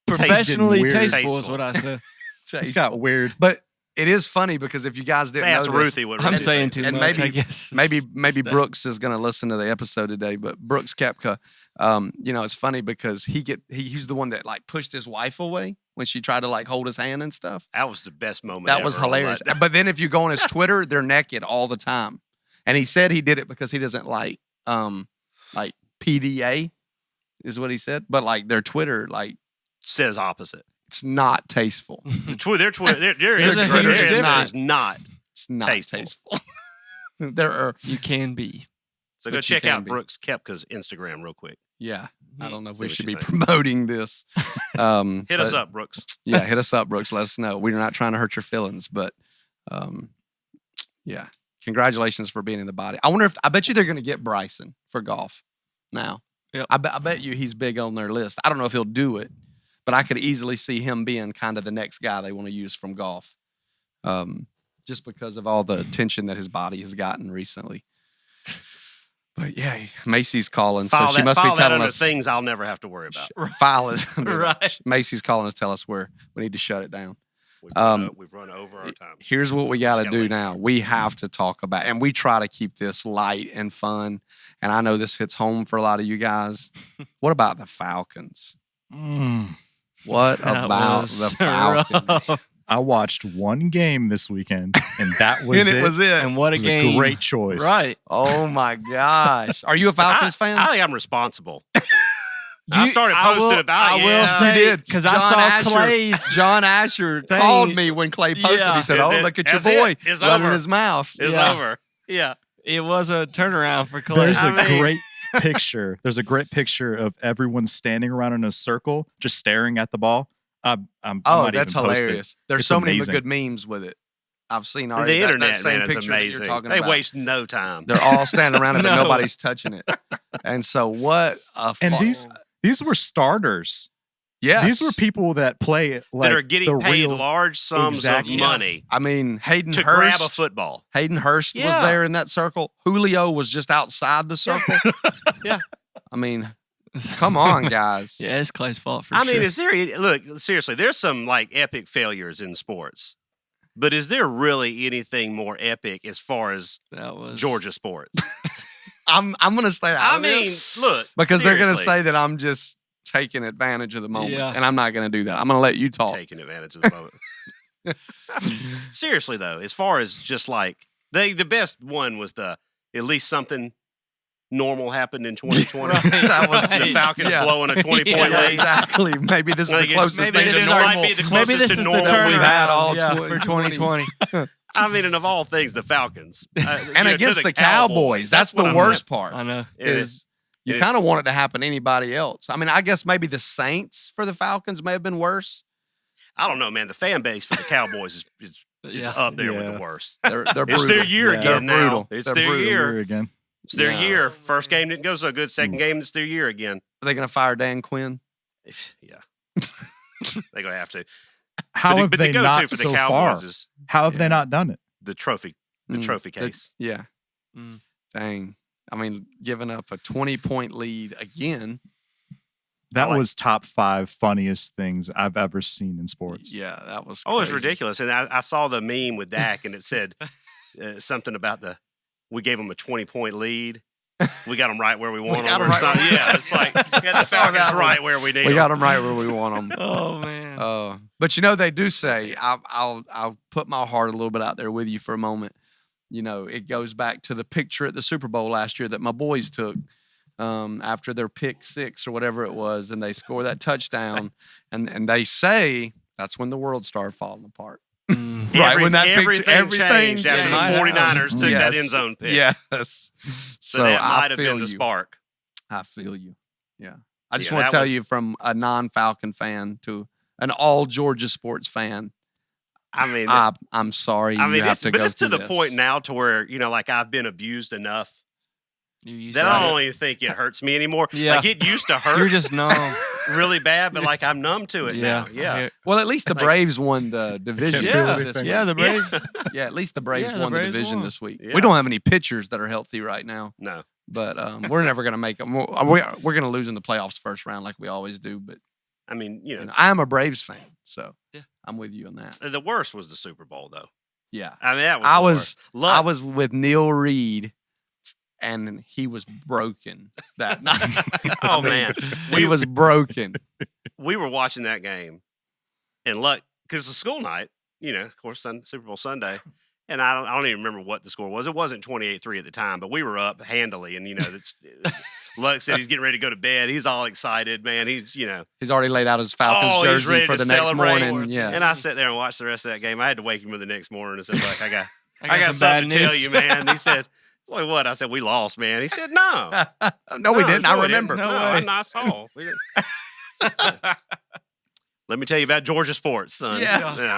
professionally
weird.
tasteful is
Tasteful.
what I said.
It's
Tasteful.
got weird.
But it is funny because if you guys didn't
Ask
know this,
Ruthie what
I'm
Ruthie
saying
thinks.
too
And
much. I
maybe-
guess.
maybe
Stuff.
Brooks is going to listen to the episode today, but Brooks Koepka, it's funny because he's the one that like pushed his wife away when she tried to like hold his hand and stuff.
That was the best moment.
That was
ever on
hilarious.
that.
But then if you go on his Twitter, they're naked all the time. And he said he did it because he doesn't like PDA is what he said. But like their Twitter, like
Says opposite.
it's not tasteful.
Their
There's a huge
Twitter
difference.
is not.
It's not
Tasteful.
tasteful. There are,
You can be.
So go
But you
check
can
out
be.
Brooks Koepka's Instagram real quick.
yeah. I don't know if
See
we
what
should
you
be
think.
promoting this.
Hit us
but-
up, Brooks.
Yeah, hit us up, Brooks. Let us know. We're not trying to hurt your feelings, but yeah. Congratulations for being in the body. I bet you they're going to get Bryson for golf now.
Yep.
I bet you he's big on their list. I don't know if he'll do it, but I could easily see him being kind of the next guy they want to use from golf. Just because of all the attention that his body has gotten recently. But yeah, Macy's calling, so she must be
file that
telling
under
us.
things I'll never have to worry about.
File it.
Right.
Macy's calling us, tell us where we need to shut it down.
We've run over our time.
Here's what we got to
Just gotta
do
wait
now.
some.
We have to talk about, and we try to keep this light and fun. And I know this hits home for a lot of you guys. What about the Falcons? What
That
about
was
the Falcons?
rough.
I watched one game this weekend, and that was
And
it.
it was it.
And what
It
a
was
game.
a great choice.
Right.
Oh my gosh. Are you a Falcons fan?
I think I'm responsible. I started
I
posting
will-
about it.
I will
Yeah.
say,
You did.
because I
John
saw
Asher-
Clay's.
John Asher
Thing.
called me when Clay posted.
Yeah.
He said,
Is
"Oh,
it-
look at your
is it?
boy
It's
running
over.
his mouth."
It's
Yeah.
over. Yeah.
It was a turnaround for Clay.
There's
I
a
mean-
great picture. There's a great picture of everyone standing around in a circle, just staring at the ball. I
Oh,
might
that's
even post it.
hilarious. There's
It's
so many
amazing.
good memes with it. I've seen already.
The
that
internet,
same
man, is
picture that
amazing.
you're talking
They
about.
waste no time.
They're all standing around it, but
No.
nobody's touching it. And so, what a
And
fu-
these were starters.
yes.
These were people that play like
that are getting
the
paid
real,
large sums
Exactly.
of money
I mean, Hayden
to
Hurst.
grab a football.
Hayden Hurst
Yeah.
was there in that circle. Julio was just outside the circle.
Yeah.
I mean, come on, guys.
Yeah, it's Clay's fault for
I
sure.
mean, is there look seriously? There's some like epic failures in sports, but is there really anything more epic as far as
that was
Georgia sports?
I'm going to stay out
I
of
mean,
this
look,
because they're going to
seriously,
say that I'm just taking advantage of the moment,
Yeah.
and I'm not going to do that. I'm going to let you talk.
taking advantage of the moment. Seriously though, as far as just like the best one was at least something normal happened in 2020.
Right.
That was
The
Right.
Falcons
Yeah.
blowing a 20-point
Yeah,
Yeah,
lead.
exactly. Maybe this is
Like,
the
it's-
closest
maybe
thing
this
to
is-
normal.
might be the
Maybe
closest
this
to
is the
normal
turnaround
we've had all
yeah,
2020.
for 2020.
I mean, and of all things, the Falcons
And against the Cowboys. That's
what
the
I'm
worst
saying.
part.
I know.
Is you
it
kind of
is.
want it to happen to anybody else. I mean, I guess maybe the Saints for the Falcons may have been worse.
I don't know, man. The fan base for the Cowboys is
Yeah.
up there with
Yeah.
the worst.
They're
It's
brutal.
their year
Yeah.
again
They're
now.
brutal.
It's
They're
their
brutal.
year.
again.
It's their
Yeah.
year. First game didn't go so good. Second game, it's their year again.
Are they going to fire Dan Quinn?
Yeah. They're going to have to.
How have
but
they
the go-to
not
for the
so
Cowboys
far?
is
How have
Yeah.
they not done it?
the trophy
Mm,
trophy case.
Yeah.
Mm.
Dang. I mean, giving up a 20-point lead again.
That
like-
was top 5 funniest things I've ever seen in sports.
Yeah, that was
Oh, it's
crazy.
ridiculous. And I saw the meme with Dak, and it said something about we gave them a 20-point lead. We got them right where we want
got
them.
'em right
something.
where-
Yeah, it's like we got the
saw that
Falcons
one.
right where we need
We
them.
got them right where we want them.
Oh man.
But you know, they do say, I'll put my heart a little bit out there with you for a moment. You know, it goes back to the picture at the Super Bowl last year that my boys took after their pick 6 or whatever it was, and they score that touchdown, and they say that's when the world started falling apart.
Mm.
Right, when that picture-
everything
everything
changed after the
changed.
49ers took that
Yes.
end zone pick.
Yes.
So, that
I
might have
feel
been the
you.
spark.
I feel you. Yeah. I just
Yeah,
want
that
to tell
was-
you from a non-Falcon fan to an all Georgia sports fan,
I mean,
I'm sorry
I
you
mean,
have
it's,
to
but
go
it's to
through
the
this.
point now to where, like I've been abused enough
You used
that
to
I
it.
don't even think it hurts me anymore.
Yeah.
Like it used to hurt
You're just numb.
really bad, but like I'm numb to it now. Yeah.
Well, at least the
Like-
Braves won the division.
Yeah.
this week.
Yeah, the Braves.
Yeah, at least the Braves
Yeah, the
won the
Braves
division
won.
this week.
Yeah.
We don't have any pitchers that are healthy right now,
No.
but we're never going to make them. We're going to lose in the playoffs first round like we always do. But
I mean,
you know, I am a Braves fan, so
Yeah.
I'm with you on that.
the worst was the Super Bowl, though.
Yeah,
I mean, that was
I
the
was
worst. Luck,
I was with Neil Reed, and he was broken that night.
Oh,
I mean,
man.
he was broken.
we were watching that game, and Luck, because it's a school night, of course, Super Bowl Sunday, and I don't even remember what the score was. It wasn't 28-3 at the time, but we were up handily, and Luck said he's getting ready to go to bed. He's all excited, man. He's
He's already laid out his Falcons
he's
jersey
ready
for
to
the next
celebrate.
morning. Yeah,
And I sat there and watched the rest of that game. I had to wake him up the next morning and said, "Look, I I got something to tell you, man. He said, like what? I said, we lost, man. He said, no.
No, we didn't. I
we
remember.
didn't. No, I saw. We didn't. Let me tell you about Georgia sports, son.
Yeah.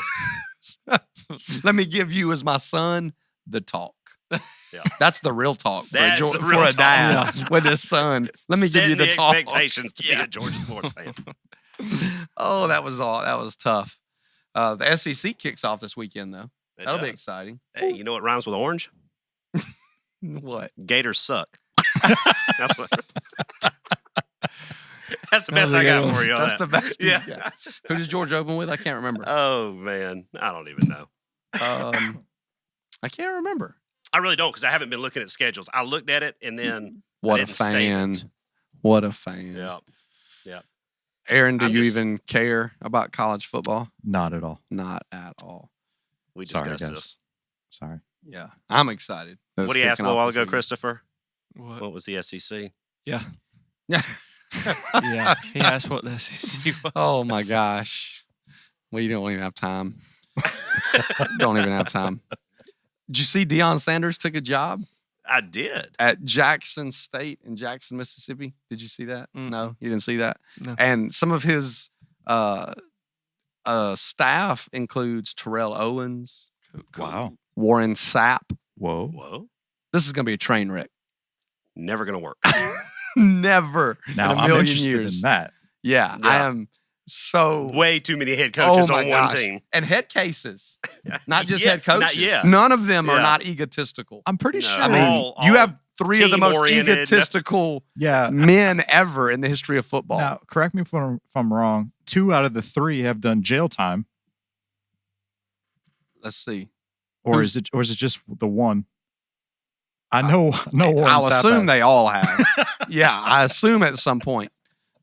Let me give you, as my son, the talk.
Yeah.
That's the real talk
That's
for,
the real
for a
talk.
dad with his son. Let me give you the talk.
Expectations to be a Georgia sports fan.
Oh, that was tough. The SEC kicks off this weekend, though. That'll be exciting.
Hey, you know what rhymes with orange?
What?
Gators suck. That's what. That's the best I got for you.
That's the best.
Yeah.
Who does Georgia open with? I can't remember.
Oh man, I don't even know.
I can't remember.
I really don't because I haven't been looking at schedules. I looked at it and then
What a
didn't save
fan!
it.
What a fan!
Yeah.
Aaron, do
I'm
you
just-
even care about college football?
Not at all.
Not at all.
We
Sorry,
discussed
guys.
this.
Sorry.
Yeah, I'm excited. that
What
it's
do you ask a
kicking
little
off
while
this
ago,
weekend.
Christopher?
What?
What was the SEC?
Yeah.
Yeah.
Yeah. He asked what the SEC was.
Oh my gosh. We don't even have time. Don't even have time. Did you see Deion Sanders took a job
I did.
at Jackson State in Jackson, Mississippi? Did you see that?
Mm-mm.
No, you didn't see that.
No.
And some of his staff includes Terrell Owens,
Cool.
Wow.
Warren Sapp.
Whoa.
Whoa.
This is going to be a train wreck.
Never gonna work.
Never
Now
in a
I'm
million
interested
years.
in that.
Yeah, I
Yeah.
am so
Way too many head coaches
oh my
on one
gosh.
team.
And head cases, not just
Yeah,
head coaches.
not- yeah.
None of them are
Yeah.
not egotistical.
I'm pretty
No.
sure.
I mean,
all
you have three of the most
team-oriented.
egotistical
yeah.
men ever in the history of football.
Now, correct me if I'm wrong. 2 out of the 3 have done jail time,
Let's see.
or
Who's-
is it just the one? I know. No one.
I'll assume they all have. Yeah, I assume at some point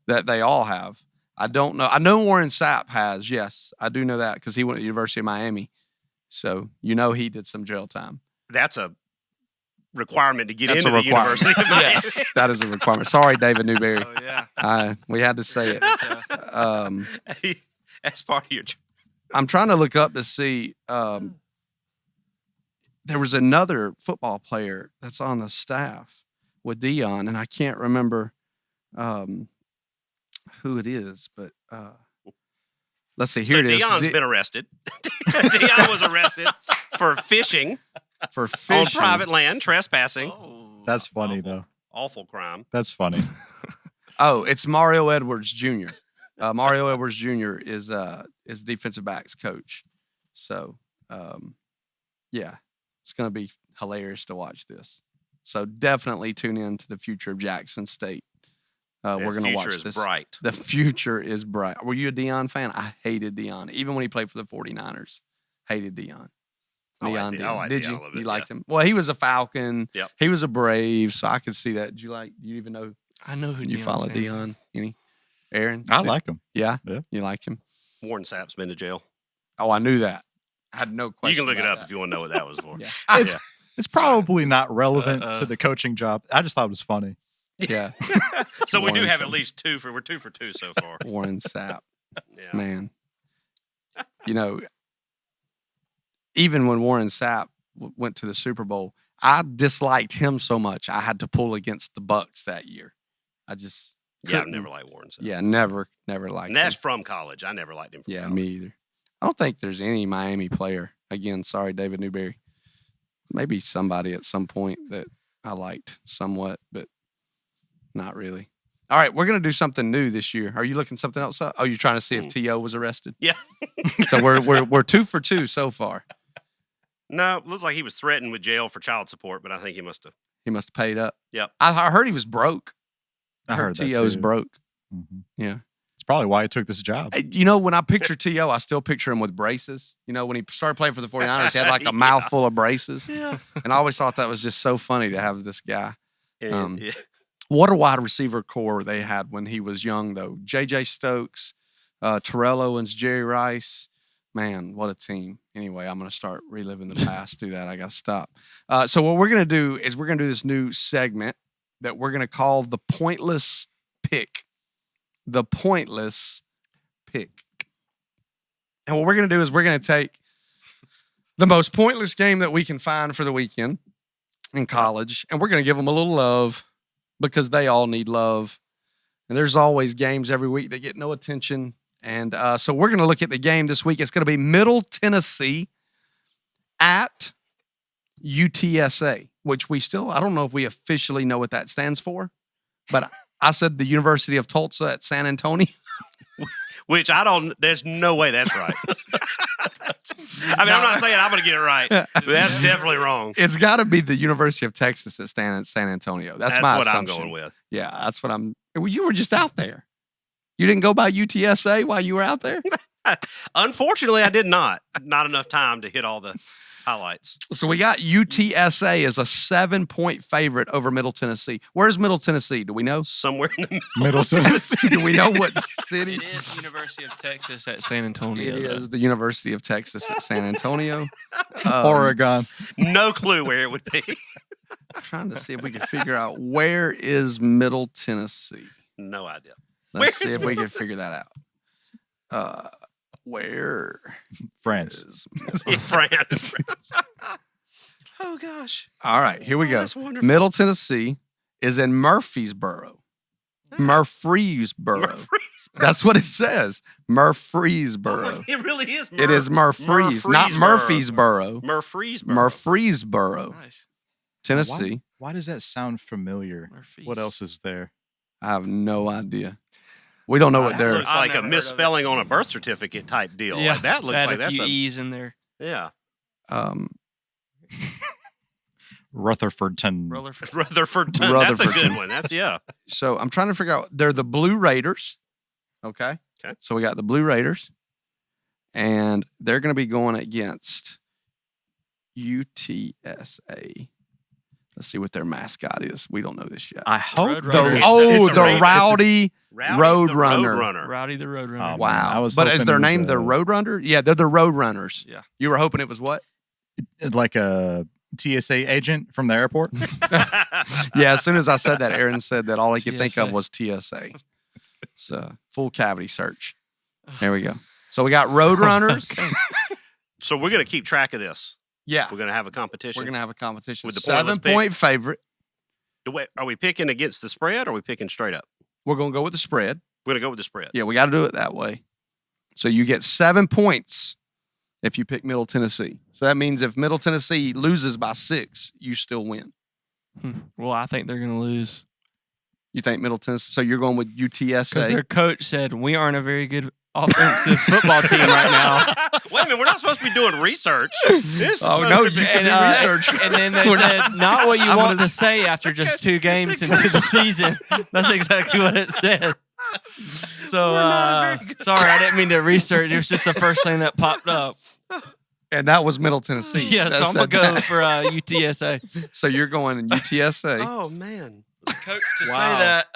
that they all have. I don't know. I know Warren Sapp has. Yes, I do know that because he went to the University of Miami. So he did some jail time.
That's a requirement to get
That's
into
a
the
requirement.
University of Miami.
Yes, that is a requirement. Sorry, David Newberry.
Oh, yeah.
We had to say it.
That's part of your job.
I'm trying to look up to see. There was another football player that's on the staff with Dion, and I can't remember who it is. But let's see. Here
So
it is.
Deion's been arrested. Deion was arrested for fishing
for
on
fishing.
private land, trespassing.
Oh,
That's funny
Awful.
though.
Awful crime.
That's funny.
Oh, it's Mario Edwards Jr. Mario Edwards Jr. is defensive backs coach. So yeah, it's going to be hilarious to watch this. So definitely tune in to the future of Jackson State. We're going to
future
watch
is
this.
bright.
The future is bright. Were you a Deion fan? I hated Deion. Even when he played for the 49ers, hated Deion.
I like
Deion
De-
did.
I like
Did
Deion
you?
a little bit,
You liked him? Well, he was a Falcon.
Yep.
He was a Brave, so I could see that. Do you even know
I know who
you
Deion
follow
Sanders is.
Deion? Any? Aaron?
I like him.
Yeah?
Yeah.
You like him?
Warren Sapp's been to jail.
Oh, I knew that. I had no question.
You can look it
about
up
that.
if you want to know what that was for.
Yeah.
It's probably not relevant
Uh-uh.
to the coaching job. I just thought it was funny.
Yeah.
So we do
Warren
have at
Sapp.
least we're 2 for 2 so far.
Warren Sapp.
Yeah.
Man. Even when Warren Sapp went to the Super Bowl, I disliked him so much I had to pull against the Bucks that year. I just
Yeah, I've
couldn't-
never liked Warren Sapp.
Yeah, never liked
And that's
him.
from college. I never liked him from
Yeah,
college.
me either. I don't think there's any Miami player. Again, sorry, David Newberry. Maybe somebody at some point that I liked somewhat, but not really. All right, we're gonna do something new this year. Are you looking something else up? Oh, you're trying to see if T.O. was arrested?
Yeah.
So we're 2 for 2 so far.
No, it looks like he was threatened with jail for child support, but I think he must have.
He must have paid up.
Yep.
I heard he was broke.
I heard that
T.O.'s
too.
broke.
Mhm.
Yeah.
It's probably why he took this job.
Hey, when I picture T.O., I still picture him with braces. When he started playing for the 49ers, he had like a
Yeah.
mouthful of braces.
Yeah.
And I always thought that was just so funny to have this guy.
And,
Yeah. What a wide receiver core they had when he was young, though. J.J. Stokes, Terrell Owens, Jerry Rice. Man, what a team. Anyway, I'm going to start reliving the past. Do that. I got to stop. So what we're going to do is we're going to do this new segment that we're going to call the Pointless Pick. The Pointless Pick. And what we're going to do is we're going to take the most pointless game that we can find for the weekend in college. And we're going to give them a little love because they all need love. And there's always games every week that get no attention. And so we're going to look at the game this week. It's going to be Middle Tennessee at UTSA, which I don't know if we officially know what that stands for, but I said the University of Tulsa at San Antonio.
Which there's no way that's right. I'm not saying I'm going to get it right, but that's definitely wrong.
It's got to be the University of Texas at San Antonio. That's my
what
assumption.
I'm going with.
Yeah, that's what well, you were just out there. You didn't go by UTSA while you were out there?
Unfortunately, I did not. Not enough time to hit all the highlights.
So we got UTSA as a 7-point favorite over Middle Tennessee. Where's Middle Tennessee? Do we know?
Somewhere in the
Middle Tennessee.
Do we know what city?
It is University of Texas at San Antonio.
It
though.
is the University of Texas at San Antonio.
Oregon.
No clue where it would be.
I'm trying to see if we can figure out where is Middle Tennessee.
No idea.
Let's see if we can figure that out. Where
France.
is
In France. Oh, gosh.
All right, here we go.
That's wonderful.
Middle Tennessee is in Murfreesboro. Murfreesboro. That's what it says. Murfreesboro.
It really is.
It is Murfrees, not Murfreesboro.
Murfreesboro.
Murfreesboro,
Nice.
Tennessee.
Why does that sound familiar?
Murphy's.
What else is there?
I have no idea. We don't know what
That
they're.
looks
I've
like a
never heard of it.
misspelling on a birth certificate type deal.
Yeah,
Like, that looks
had
like
a
that's
few
a
E's in there.
yeah.
Rutherfordton.
Rutherford.
Rutherford. That's a good
Rutherfordton.
one. That's yeah.
So I'm trying to figure out. They're the Blue Raiders. Okay.
Okay.
So we got the Blue Raiders, and they're going to be going against UTSA. Let's see what their mascot is. We don't know this yet.
I hope
Road
that's
Runner.
It's a
the
Raiders.
Rowdy
Rowdy the
Roadrunner.
Rowdy the Roadrunner.
Oh,
Wow.
I was
but is
hoping
their
it was
name the Roadrunner? Yeah, they're the Roadrunners.
Yeah.
You were hoping it was what?
like a TSA agent from the airport.
Yeah, as soon as I said that, Aaron said that all he could think of
TSA.
was TSA. So full cavity search. There we go. So we got Roadrunners.
So we're gonna keep track of this.
Yeah.
We're gonna have a competition.
We're going to have a competition.
With the pointless
7-point favorite.
Are we picking against the spread or are we picking straight up?
We're going to go with the spread.
We're gonna go with the spread.
Yeah, we got to do it that way. So you get 7 points if you pick Middle Tennessee. So that means if Middle Tennessee loses by 6, you still win.
Well, I think they're going to lose
You think Middle Tennessee? So you're going with
because
UTSA?
their coach said we aren't a very good offensive football team right now.
Wait a minute, we're not supposed to be doing research. This is
Oh,
supposed
no,
to be-
you can do research.
And then they said, not what you
I'm
want
gonna-
to say after just 2 games into the season. That's exactly what it said. So, sorry, I didn't mean to research. It was just the first thing that popped up.
And that was Middle Tennessee.
Yeah, so
that
I'm going to
said
go
that.
for UTSA.
So you're going in UTSA.
Oh man.
Coach, to say
Wow.
that,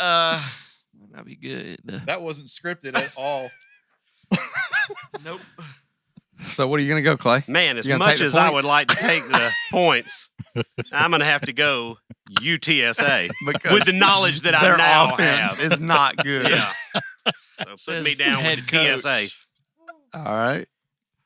that'd be good.
That wasn't scripted at all.
Nope.
So what are you going to go, Clay?
Man, as
You gonna
much
take the
as I
points?
would like to take the points, I'm going to have to go UTSA
Because
with the knowledge that I
their
now
offense
have.
is not good.
Yeah. So put
Says
me
the
down
head
with the TSA.
All right.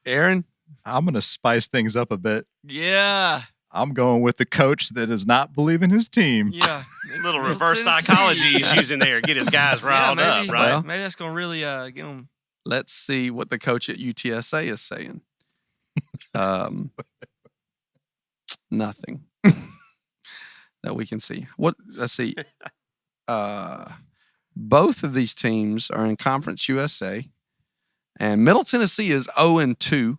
Aaron?
I'm going to spice things up a bit.
Yeah.
I'm going with the coach that does not believe in his team.
Yeah.
Little reverse psychology he's using there. Get his guys riled up,
maybe,
right?
Well-
maybe that's going to really get them.
Let's see what the coach at UTSA is saying. Nothing that we can see. Let's see. Both of these teams are in Conference USA, and Middle Tennessee is 0-2,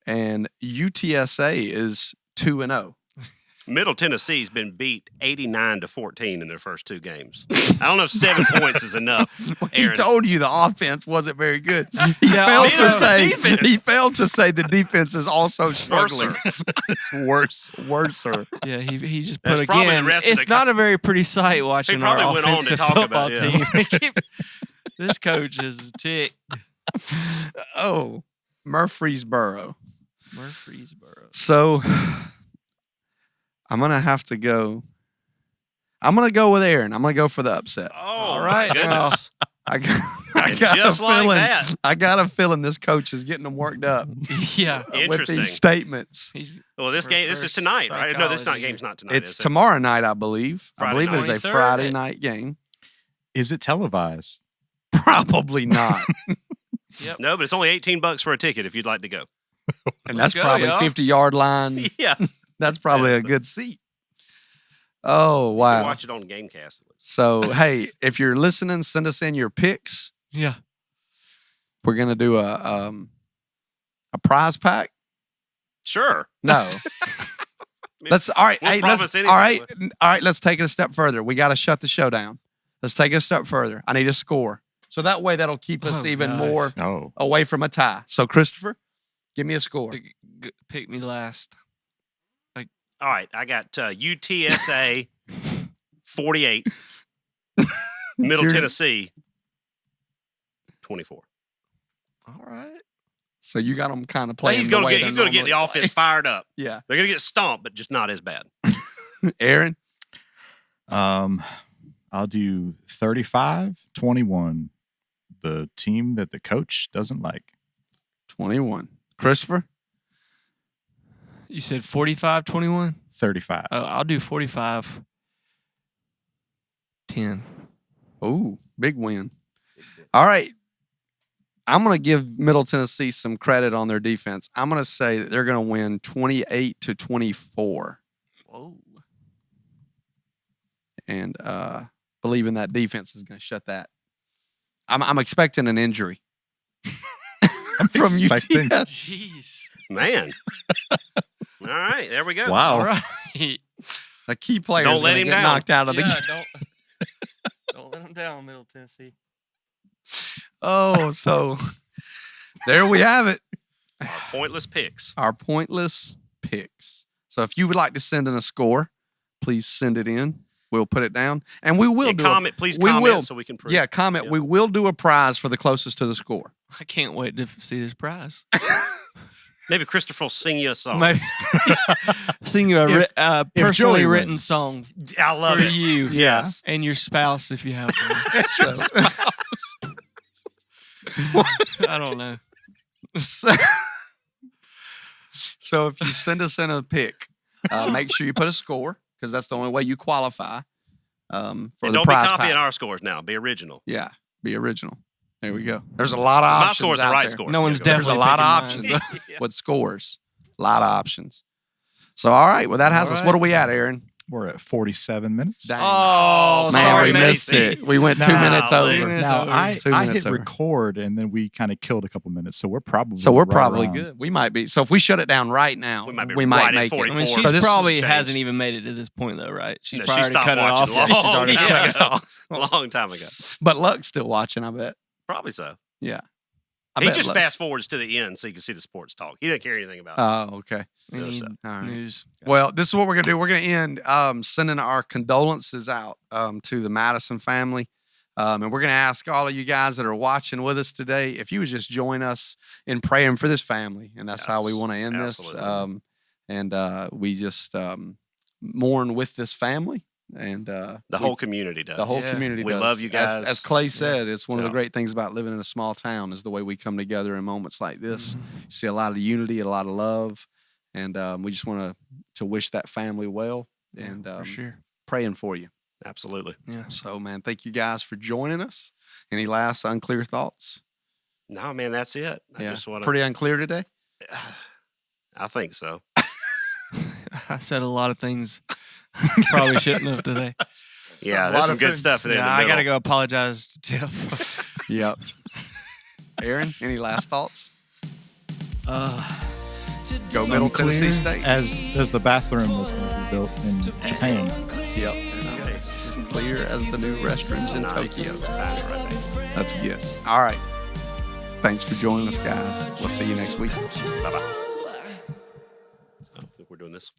and UTSA is 2-0.
Middle Tennessee's been beat 89-14 in their first 2 games. I don't know if 7 points is enough,
He
Aaron.
told you the offense wasn't very good. He
Yeah,
failed
also
to say
defense.
he failed to say the defense is also struggling.
It's worse.
Worser.
Yeah, he just
That's
put
probably
again.
the rest of
It's
the-
not a very pretty sight watching our
probably went on to
offensive
talk
football
about it,
team. This coach is a tick.
Oh, Murfreesboro.
Murfreesboro.
So I'm gonna have to go. I'm gonna go with Aaron. I'm gonna go for the upset.
Oh,
All
my
right,
goodness.
I
And just like that.
I got a feeling this coach is getting them worked up
Yeah.
with
Interesting.
these statements.
He's
Well, this is
reverse
tonight, right? No, this
psychology.
game's not tonight.
It's
is it?
tomorrow night, I believe. I
Friday
believe it is a
23rd.
Friday night game.
Is it televised?
Probably not.
No, but it's only $18 for a ticket if you'd like to go.
And
Let's
that's
go,
probably
y'all.
50-yard line.
Yeah.
That's probably a
Yes.
good seat. Oh,
You
wow.
watch it on Gamecast.
So, hey, if you're listening, send us in your picks.
yeah.
We're going to do a prize pack.
Sure.
No. Let's all right.
We'll
Hey,
promise
let's
anything.
all right. Let's take it a step further. We got to shut the show down. Let's take it a step further. I need a score, so that way that'll keep us
Oh,
even
gosh.
more
Oh,
away from a tie. So, Christopher, give me a score.
Pick me last.
All right. I got UTSA 48, Middle
You're-
Tennessee 24.
All right.
So you got them kind of
Well,
playing.
he's
the
going
way
to
they're
get the
normally
offense fired up.
play. Yeah,
They're going to get stomped, but just not as bad.
Aaron.
I'll do 35-21. The team that the coach doesn't like.
21. Christopher.
You said 45-21?
35.
Oh, I'll do 45-10.
Oh, big win. All right. I'm going to give Middle Tennessee some credit on their defense. I'm going to say that they're going to win 28-24.
Whoa.
And believing that defense is going to shut that. I'm expecting an injury from
expecting-
UTS.
Jeez.
Man. All right. There we go.
Wow.
All right.
A key player
Don't
is
let
going to
him
get
down.
knocked out of the
Yeah,
game.
don't let them down, Middle Tennessee.
Oh, so there we have it.
Our pointless picks.
Our pointless picks. So if you would like to send in a score, please send it in. We'll put it down, and we will
And
do
comment, please
we
comment
will.
so we can prove.
Yeah, comment.
Yeah.
We will do a prize for the closest to the score.
I can't wait to see this prize.
Maybe Christopher will sing you a song.
Maybe sing you a
If
personally
Joey
written
wins.
song
I love
for
it.
you
Yes.
and your spouse if you have one. I don't know.
So if you send us in a pick, make sure you put a score because that's the only way you qualify for
And
the
don't be
prize
copying
pack.
our scores now. Be original.
Yeah, be original. There we go. There's a lot of
My
options.
score's the
out
right
there.
score.
No one's
There you go.
There's a
definitely
lot of
picking
options
mine.
with scores. A lot of options. So all right, well that has
All
us.
right.
What are we at, Aaron?
We're at 47 minutes.
Dang.
Oh,
Man,
sorry,
we missed
Macy.
it. We went 2
Nah,
minutes
Lee.
over.
Minutes
Now,
over.
I
2
hit
minutes over.
record, and then we kind of killed a couple minutes, so we're probably
Right
right around.
good. We might be. So if we shut it down right now,
We might be
we
right
might
at
make
44.
I mean,
it.
she's
So this
probably
changed.
hasn't even made it to this point, though, right? She's
No,
probably
she
already
stopped
cut it
watching
off.
long
She's already cut
time
it off.
ago. Long time ago.
But Luck's still watching, I bet.
Probably so.
Yeah. I
He
bet
just
Luck's-
fast forwards to the end so you can see the sports talk. He didn't care anything about it.
Oh, okay.
We need
All right.
news.
Well, this is what we're going to do. We're going to end sending our condolences out to the Madison family. And we're going to ask all of you guys that are watching with us today if you would just join us in praying for this family. And that's how we
Yes,
want to end
absolutely.
this. We just mourn with this family. And
The whole community does.
the whole
Yeah.
community
We
does.
love you guys.
As Clay said, it's one of the
Yeah.
great things about living in a small town is the way we come together in moments like this.
Mhm.
You see a lot of unity, a lot of love, and we just want to wish that family well and
For sure.
praying for you.
Absolutely.
Yeah.
So, man, thank you guys for joining us. Any last unclear thoughts?
No, man, that's it. I
Yeah,
just want
pretty unclear today.
I think so.
I said a lot of things probably shouldn't have today.
Yeah,
a
there's
lot
some
of
good
things.
stuff in there.
Yeah, I got to go apologize to Tiff.
Yep. Aaron, any last thoughts? Go Middle
Unclear
Tennessee State.
as the bathroom was going to be built in Japan.
Yep. This is clear as the new restrooms in Tokyo. That's a yes. All right. Thanks for joining us, guys. We'll see you next week.
Bye-bye. I think we're doing this.